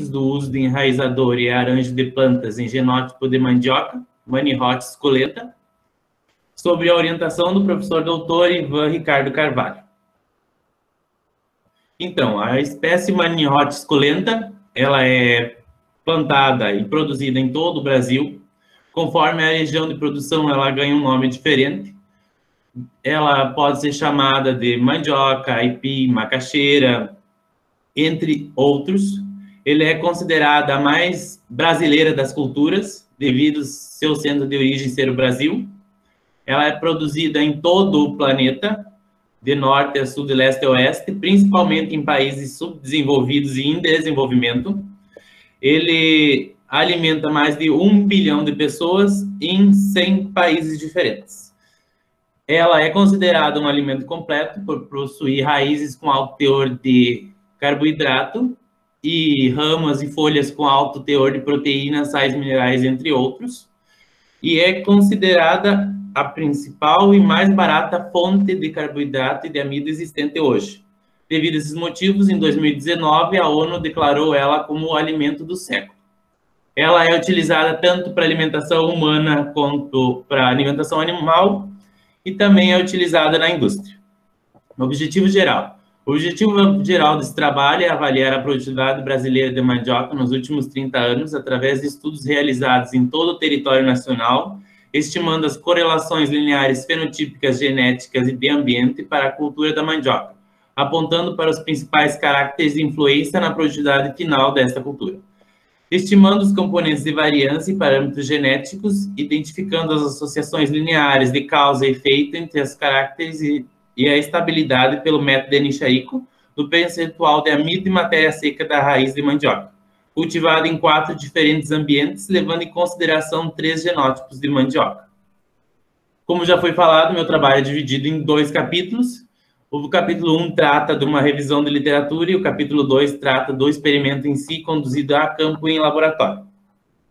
do uso de enraizador e arranjo de plantas em genótipo de mandioca, Manihot esculenta, sob a orientação do professor doutor Ivan Ricardo Carvalho. Então, a espécie Manihot esculenta, ela é plantada e produzida em todo o Brasil. Conforme a região de produção, ela ganha um nome diferente. Ela pode ser chamada de mandioca, aipim, macaxeira, entre outros. Ele é considerada a mais brasileira das culturas, devido ao seu centro de origem ser o Brasil. Ela é produzida em todo o planeta, de norte a sul, de leste a oeste, principalmente em países subdesenvolvidos e em desenvolvimento. Ele alimenta mais de 1 bilhão de pessoas em 100 países diferentes. Ela é considerada um alimento completo por possuir raízes com alto teor de carboidrato e ramas e folhas com alto teor de proteínas, sais minerais, entre outros. E é considerada a principal e mais barata fonte de carboidrato e de amido existente hoje. Devido a esses motivos, em 2019, a ONU declarou ela como o alimento do século. Ela é utilizada tanto para alimentação humana quanto para alimentação animal e também é utilizada na indústria. Objetivo geral. O objetivo geral desse trabalho é avaliar a produtividade brasileira de mandioca nos últimos 30 anos, através de estudos realizados em todo o território nacional, estimando as correlações lineares fenotípicas, genéticas e de ambiente para a cultura da mandioca, apontando para os principais caracteres de influência na produtividade final desta cultura. Estimando os componentes de variância e parâmetros genéticos, identificando as associações lineares de causa e efeito entre os caracteres e a estabilidade pelo método de Nichaiko do percentual de amido e matéria seca da raiz de mandioca, cultivada em 4 diferentes ambientes, levando em consideração 3 genótipos de mandioca. Como já foi falado, meu trabalho é dividido em 2 capítulos. O capítulo 1 trata de uma revisão de literatura e o capítulo 2 trata do experimento em si, conduzido a campo e em laboratório.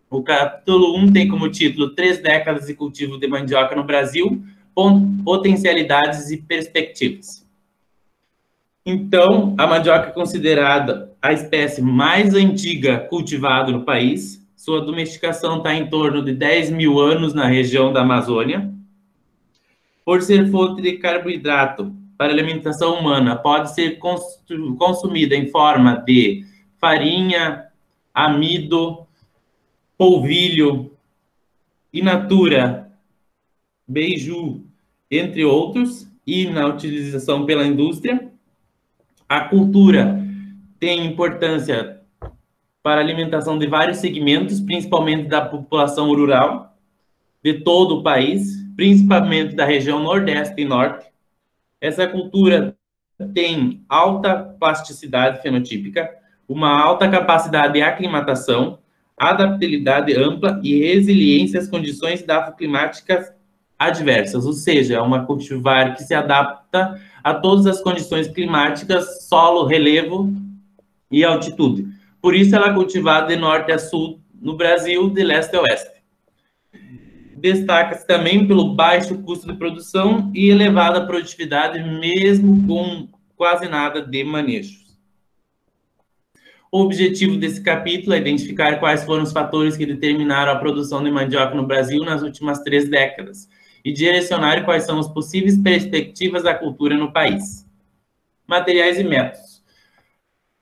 O capítulo 1 tem como título 3 décadas de cultivo de mandioca no Brasil, potencialidades e perspectivas. Então, a mandioca é considerada a espécie mais antiga cultivada no país. Sua domesticação está em torno de 10 mil anos na região da Amazônia. Por ser fonte de carboidrato para alimentação humana, pode ser consumida em forma de farinha, amido, polvilho, in natura, beiju, entre outros, e na utilização pela indústria. A cultura tem importância para a alimentação de vários segmentos, principalmente da população rural de todo o país, principalmente da região Nordeste e Norte. Essa cultura tem alta plasticidade fenotípica, uma alta capacidade de aclimatação, adaptabilidade ampla e resiliência às condições climáticas adversas, ou seja, é uma cultivar que se adapta a todas as condições climáticas, solo, relevo e altitude. Por isso, ela é cultivada de norte a sul no Brasil, de leste a oeste. Destaca-se também pelo baixo custo de produção e elevada produtividade, mesmo com quase nada de manejos. O objetivo desse capítulo é identificar quais foram os fatores que determinaram a produção de mandioca no Brasil nas últimas 3 décadas e direcionar quais são as possíveis perspectivas da cultura no país. Materiais e métodos.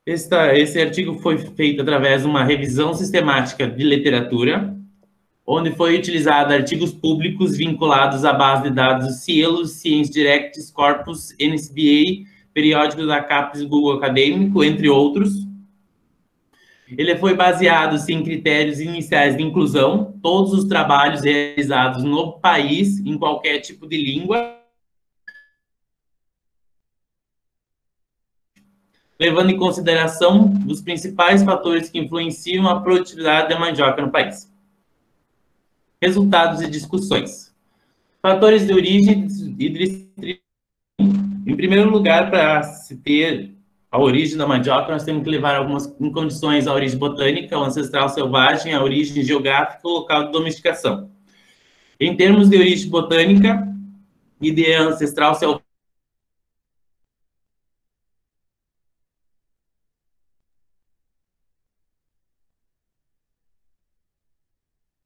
Esse artigo foi feito através de uma revisão sistemática de literatura, onde foi utilizado artigos públicos vinculados à base de dados Cielo, Science Direct, Corpus, NSBA, periódicos da CAPES e Google Acadêmico, entre outros. Ele foi baseado em critérios iniciais de inclusão, todos os trabalhos realizados no país, em qualquer tipo de língua, levando em consideração os principais fatores que influenciam a produtividade da mandioca no país. Resultados e discussões. Fatores de origem e distribuição. Em primeiro lugar, para se ter a origem da mandioca, nós temos que levar algumas condições: a origem botânica, o ancestral selvagem, a origem geográfica e o local de domesticação. Em termos de origem botânica e de ancestral selvagem,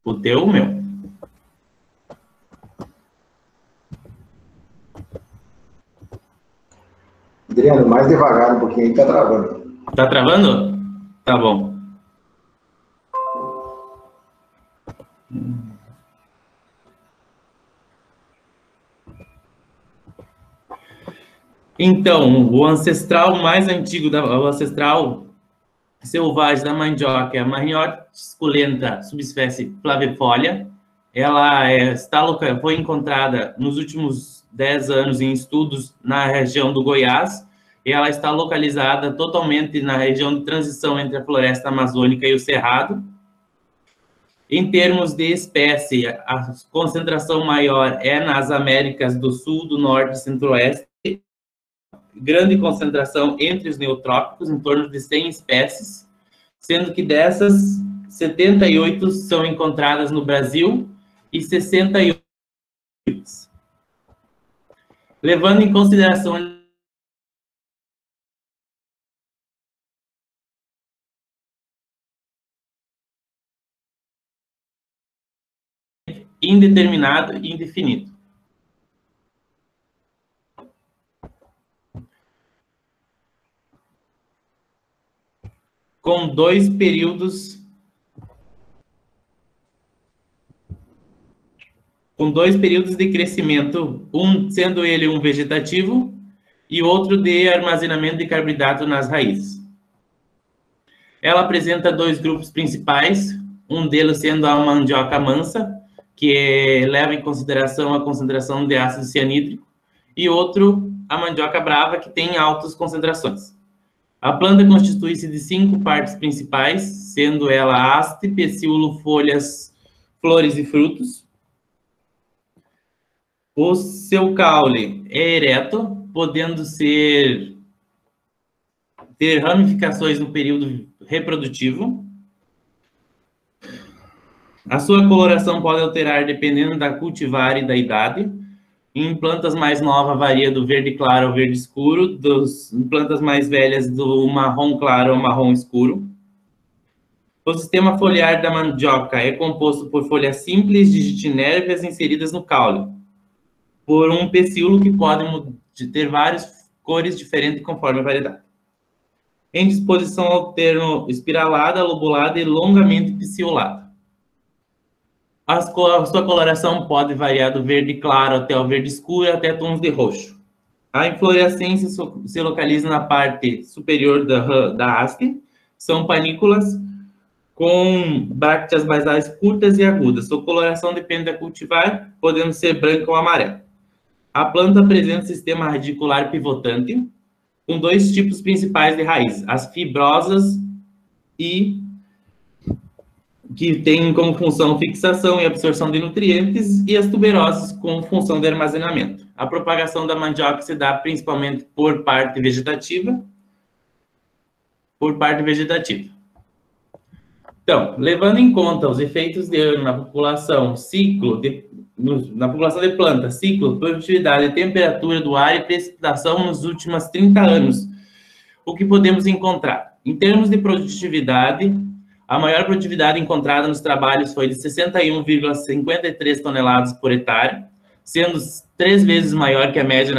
O teu, meu? Adriano, mais devagar um pouquinho aí, tá travando. Tá travando? Tá bom. Então, o ancestral mais antigo, o ancestral selvagem da mandioca é a Maniote suculenta, subespécie flavifolia. Ela foi encontrada nos últimos 10 anos em estudos na região do Goiás, e ela está localizada totalmente na região de transição entre a floresta amazônica e o cerrado. Em termos de espécie, a concentração maior é nas Américas do Sul, do Norte e Centro-Oeste, grande concentração entre os neotrópicos, em torno de 100 espécies, sendo que dessas, 78 são encontradas no Brasil e 68. Levando em consideração indeterminado e indefinido. Com dois períodos de crescimento, um sendo ele um vegetativo e outro de armazenamento de carboidrato nas raízes. Ela apresenta dois grupos principais, um deles sendo a mandioca mansa, que leva em consideração a concentração de ácido cianídrico, e outro, a mandioca brava, que tem altas concentrações. A planta constitui-se de 5 partes principais, sendo ela haste, pecíolo, folhas, flores e frutos. O seu caule é ereto, podendo ter ramificações no período reprodutivo. A sua coloração pode alterar dependendo da cultivar e da idade. Em plantas mais novas, varia do verde claro ao verde escuro, em plantas mais velhas, do marrom claro ao marrom escuro. O sistema foliar da mandioca é composto por folhas simples de gitinérvias inseridas no caule, por um pecíolo que pode ter várias cores diferentes conforme a variedade. Em disposição alterno espiralada, lobulada e longamente peciolada. A sua coloração pode variar do verde claro até o verde escuro até tons de roxo. A inflorescência se localiza na parte superior da haste. São panículas com brácteas basais curtas e agudas. Sua coloração depende da cultivar, podendo ser branca ou amarela. A planta apresenta sistema radicular pivotante, com dois tipos principais de raiz, as fibrosas e que têm como função fixação e absorção de nutrientes, e as tuberosas com função de armazenamento. A propagação da mandioca se dá principalmente por parte vegetativa. Então, levando em conta os efeitos de ano na população, na população de planta, ciclo, produtividade, temperatura do ar e precipitação nos últimos 30 anos, o que podemos encontrar? Em termos de produtividade, a maior produtividade encontrada nos trabalhos foi de 61,53 toneladas por hectare, sendo 3 vezes maior que a média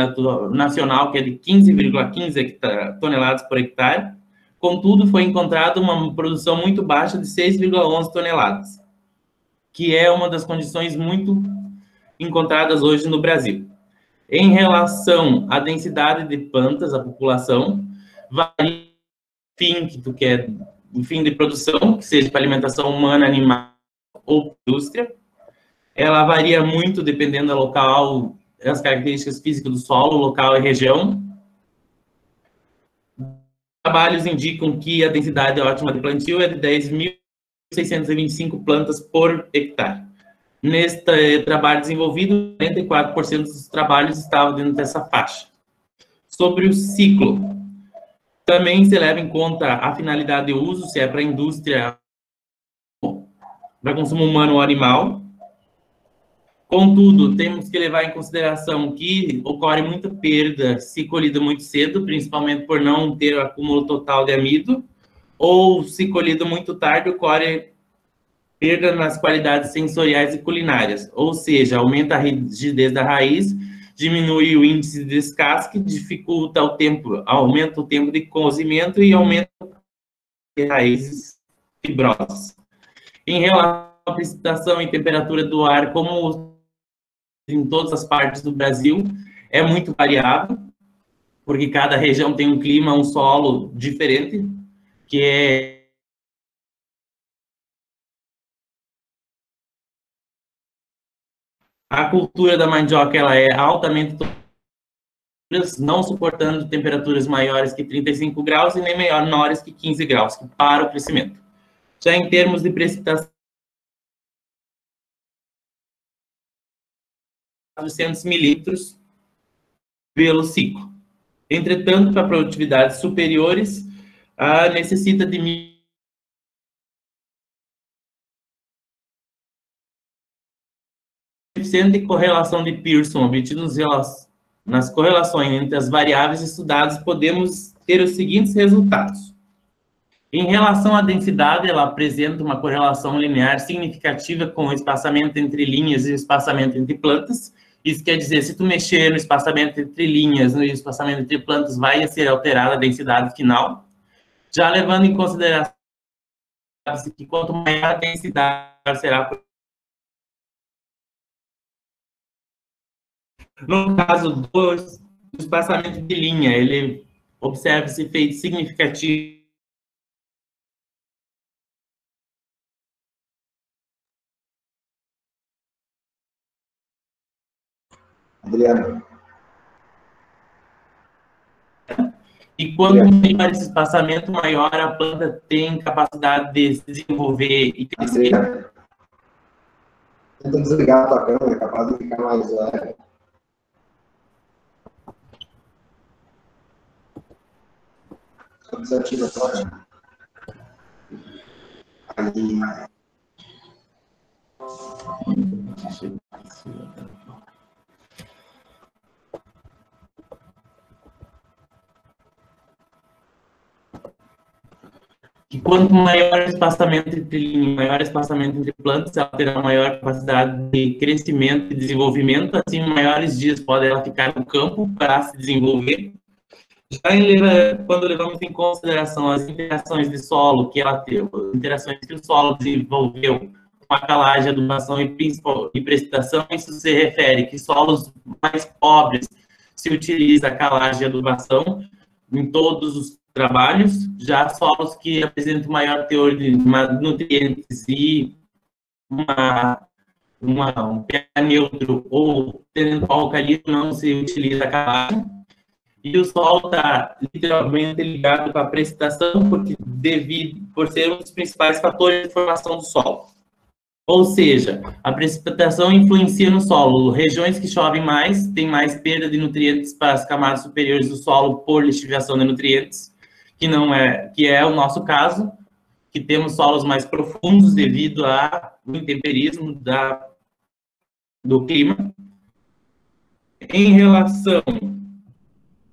nacional, que é de 15,15 toneladas por hectare. Contudo, foi encontrada uma produção muito baixa de 6,11 toneladas, que é uma das condições muito encontradas hoje no Brasil. Em relação à densidade de plantas, a população varia que é o fim de produção, que seja para alimentação humana, animal ou indústria. Ela varia muito dependendo do local, as características físicas do solo, local e região. Trabalhos indicam que a densidade ótima de plantio é de 10.625 plantas por hectare. Neste trabalho desenvolvido, 44% dos trabalhos estavam dentro dessa faixa. Sobre o ciclo, também se leva em conta a finalidade de uso, se é para indústria, para consumo humano ou animal. Contudo, temos que levar em consideração que ocorre muita perda se colhida muito cedo, principalmente por não ter o acúmulo total de amido, ou se colhido muito tarde, ocorre perda nas qualidades sensoriais e culinárias, ou seja, aumenta a rigidez da raiz, diminui o índice de descasque, dificulta o tempo, aumenta o tempo de cozimento e aumenta de raízes fibrosas. Em relação à precipitação e temperatura do ar, como em todas as partes do Brasil, é muito variável, porque cada região tem um clima, um solo diferente, que é a cultura da mandioca, ela é altamente não suportando temperaturas maiores que 35 graus e nem menores que 15 graus, que para o crescimento. Já em termos de precipitação, 400 milímetros pelo ciclo. Entretanto, para produtividades superiores, necessita de coeficiente de correlação de Pearson obtidos nas correlações entre as variáveis estudadas, podemos ter os seguintes resultados. Em relação à densidade, ela apresenta uma correlação linear significativa com o espaçamento entre linhas e o espaçamento entre plantas. Isso quer dizer, se tu mexer no espaçamento entre linhas, no espaçamento entre plantas, vai ser alterada a densidade final. Já levando em consideração que quanto maior a densidade será. No caso do espaçamento de linha, ele observa esse efeito significativo. Adriano. E quanto maior esse espaçamento, maior a planta tem capacidade de se desenvolver e crescer. Adriano. Tenta desligar a tua câmera, é capaz de ficar mais leve. Só desativa a tua câmera. Ali. Que quanto maior o espaçamento entre linhas, maior o espaçamento entre plantas, ela terá maior capacidade de crescimento e desenvolvimento, assim, maiores dias pode ela ficar no campo para se desenvolver. Já quando levamos em consideração as interações de solo que ela teve, as interações que o solo desenvolveu com a calagem, adubação e precipitação, isso se refere que solos mais pobres se utiliza a calagem e adubação em todos os trabalhos, já solos que apresentam maior teor de nutrientes e um pH neutro ou tendo alcalino, não se utiliza a calagem. E o solo está literalmente ligado com a precipitação, por ser um dos principais fatores de formação do solo. Ou seja, a precipitação influencia no solo. Regiões que chovem mais têm mais perda de nutrientes para as camadas superiores do solo por lixiviação de nutrientes, que é o nosso caso, que temos solos mais profundos devido ao intemperismo do clima. Em relação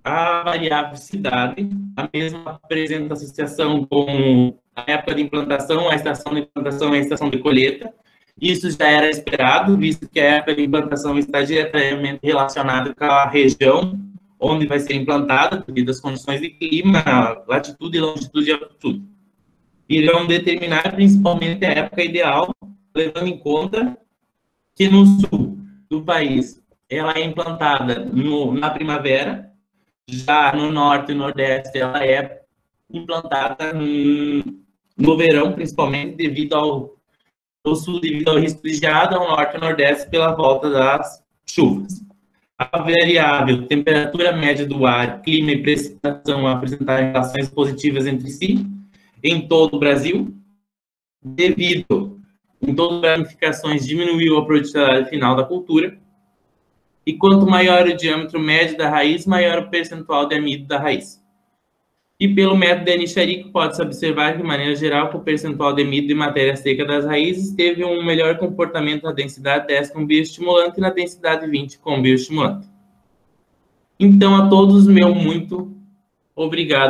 à variabilidade, a mesma apresenta associação com a época de implantação, a estação de implantação e a estação de colheita. Isso já era esperado, visto que a época de implantação está diretamente relacionada com a região onde vai ser implantada, devido às condições de clima, latitude, longitude e altitude. Irão determinar principalmente a época ideal, levando em conta que no sul do país ela é implantada na primavera, já no norte e nordeste ela é implantada no verão, principalmente devido ao sul devido ao risco de geada, ao norte e nordeste pela volta das chuvas. A variável temperatura média do ar, clima e precipitação apresentarem relações positivas entre si em todo o Brasil, devido em todas as ramificações diminuiu a produtividade final da cultura, e quanto maior o diâmetro médio da raiz, maior o percentual de amido da raiz. E pelo método de Anicharico, pode-se observar que, de maneira geral, que o percentual de amido de matéria seca das raízes teve um melhor comportamento na densidade 10 com bioestimulante e na densidade 20 com bioestimulante. Então, a todos, meu muito obrigado.